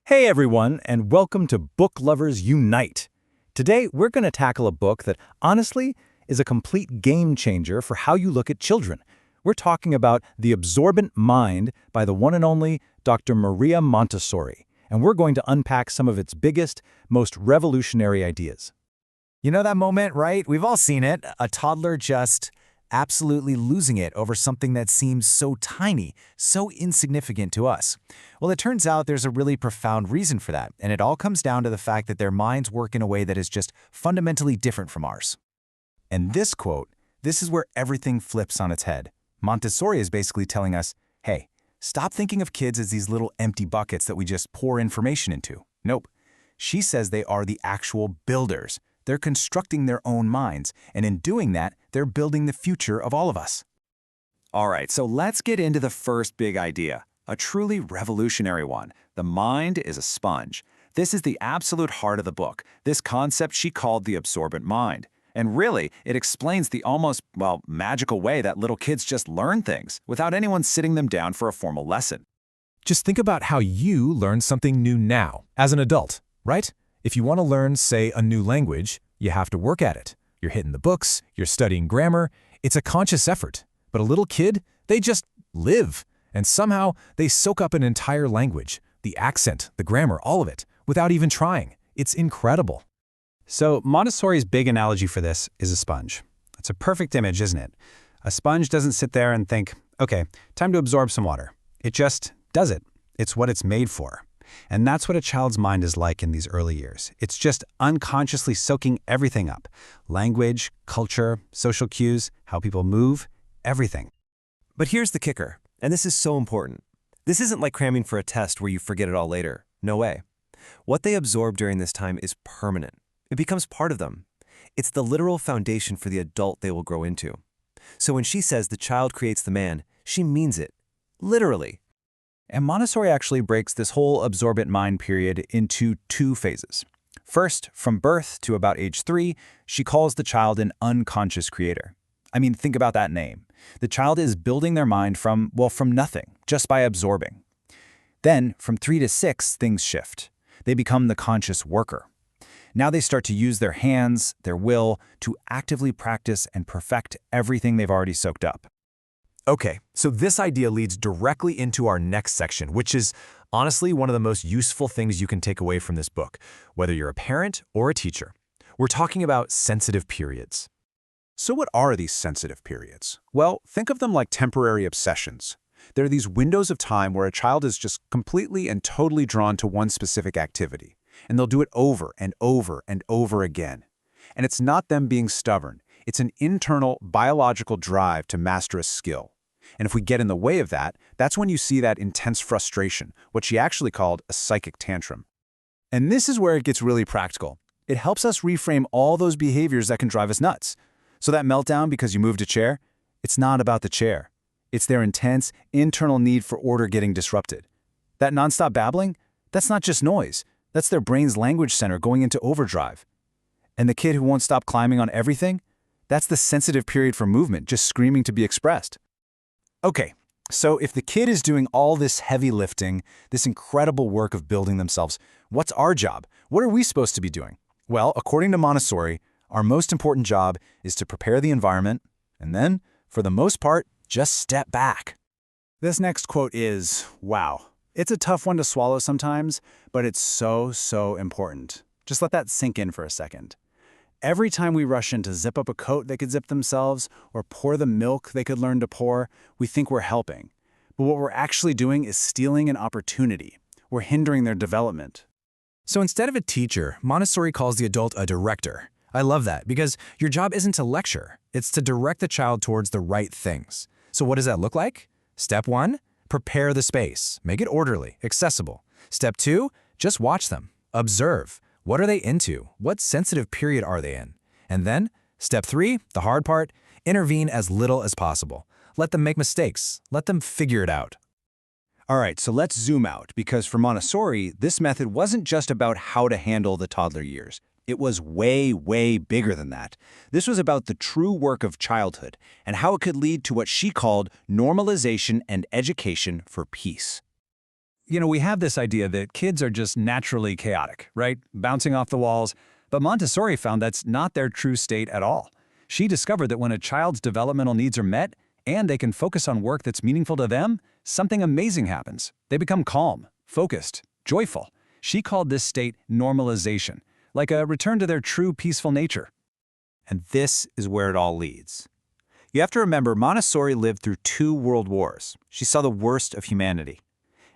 Hey everyone, and welcome to Book Lovers Unite. Today, we're going to tackle a book that, honestly, is a complete game changer for how you look at children. We're talking about The Absorbent Mind by the one and only Dr. Maria Montessori, and we're going to unpack some of its biggest, most revolutionary ideas. You know that moment, right? We've all seen it. A toddler just absolutely losing it over something that seems so tiny, so insignificant to us. Well, it turns out there's a really profound reason for that, and it all comes down to the fact that their minds work in a way that is just fundamentally different from ours. And this quote, this is where everything flips on its head. Montessori is basically telling us, hey, stop thinking of kids as these little empty buckets that we just pour information into. Nope. She says they are the actual builders. They're constructing their own minds, and in doing that, they're building the future of all of us. All right, so let's get into the first big idea, a truly revolutionary one. The mind is a sponge. This is the absolute heart of the book, this concept she called the absorbent mind. And really, it explains the almost, magical way that little kids just learn things without anyone sitting them down for a formal lesson. Just think about how you learn something new now, as an adult, right? If you want to learn, say, a new language, you have to work at it. You're hitting the books, you're studying grammar. It's a conscious effort. But a little kid, they just live. And somehow, they soak up an entire language, the accent, the grammar, all of it, without even trying. It's incredible. So Montessori's big analogy for this is a sponge. It's a perfect image, isn't it? A sponge doesn't sit there and think, okay, time to absorb some water. It just does it. It's what it's made for. And that's what a child's mind is like in these early years. It's just unconsciously soaking everything up. Language, culture, social cues, how people move, everything. But here's the kicker, and this is so important. This isn't like cramming for a test where you forget it all later. No way. What they absorb during this time is permanent. It becomes part of them. It's the literal foundation for the adult they will grow into. So when she says the child creates the man, she means it. Literally. And Montessori actually breaks this whole absorbent mind period into two phases. First, from birth to about age 3, she calls the child an unconscious creator. I mean, think about that name. The child is building their mind from nothing, just by absorbing. Then, from 3 to 6, things shift. They become the conscious worker. Now they start to use their hands, their will, to actively practice and perfect everything they've already soaked up. Okay, so this idea leads directly into our next section, which is honestly one of the most useful things you can take away from this book, whether you're a parent or a teacher. We're talking about sensitive periods. So what are these sensitive periods? Well, think of them like temporary obsessions. They're these windows of time where a child is just completely and totally drawn to one specific activity, and they'll do it over and over and over again. And it's not them being stubborn. It's an internal biological drive to master a skill. And if we get in the way of that, that's when you see that intense frustration, what she actually called a psychic tantrum. And this is where it gets really practical. It helps us reframe all those behaviors that can drive us nuts. So that meltdown because you moved a chair, it's not about the chair. It's their intense, internal need for order getting disrupted. That nonstop babbling, that's not just noise. That's their brain's language center going into overdrive. And the kid who won't stop climbing on everything, that's the sensitive period for movement, just screaming to be expressed. Okay, so if the kid is doing all this heavy lifting, this incredible work of building themselves, what's our job? What are we supposed to be doing? Well, according to Montessori, our most important job is to prepare the environment, and then, for the most part, just step back. This next quote is, wow. It's a tough one to swallow sometimes, but it's so important. Just let that sink in for a second. Every time we rush in to zip up a coat they could zip themselves or pour the milk they could learn to pour, we think we're helping. But what we're actually doing is stealing an opportunity. We're hindering their development. So instead of a teacher, Montessori calls the adult a director. I love that because your job isn't to lecture. It's to direct the child towards the right things. So what does that look like? Step 1, prepare the space. Make it orderly, accessible. Step 2, just watch them. Observe. What are they into? What sensitive period are they in? And then, step 3, the hard part, intervene as little as possible. Let them make mistakes. Let them figure it out. All right, so let's zoom out, because for Montessori, this method wasn't just about how to handle the toddler years. It was way bigger than that. This was about the true work of childhood and how it could lead to what she called normalization and education for peace. We have this idea that kids are just naturally chaotic, right? Bouncing off the walls. But Montessori found that's not their true state at all. She discovered that when a child's developmental needs are met and they can focus on work that's meaningful to them, something amazing happens. They become calm, focused, joyful. She called this state normalization, like a return to their true peaceful nature. And this is where it all leads. You have to remember, Montessori lived through 2 world wars. She saw the worst of humanity.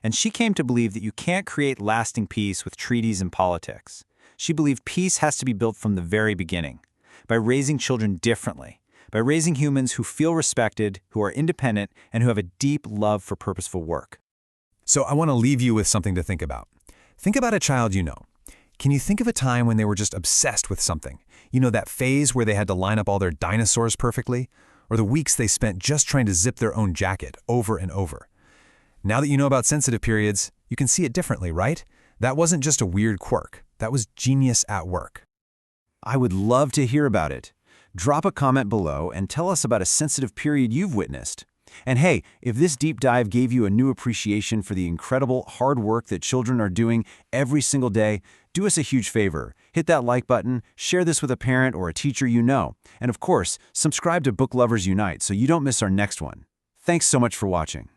And she came to believe that you can't create lasting peace with treaties and politics. She believed peace has to be built from the very beginning, by raising children differently, by raising humans who feel respected, who are independent, and who have a deep love for purposeful work. So I want to leave you with something to think about. Think about a child you know. Can you think of a time when they were just obsessed with something? That phase where they had to line up all their dinosaurs perfectly? Or the weeks they spent just trying to zip their own jacket over and over? Now that you know about sensitive periods, you can see it differently, right? That wasn't just a weird quirk. That was genius at work. I would love to hear about it. Drop a comment below and tell us about a sensitive period you've witnessed. And hey, if this deep dive gave you a new appreciation for the incredible hard work that children are doing every single day, do us a huge favor. Hit that like button, share this with a parent or a teacher you know, and of course, subscribe to Book Lovers Unite so you don't miss our next one. Thanks so much for watching.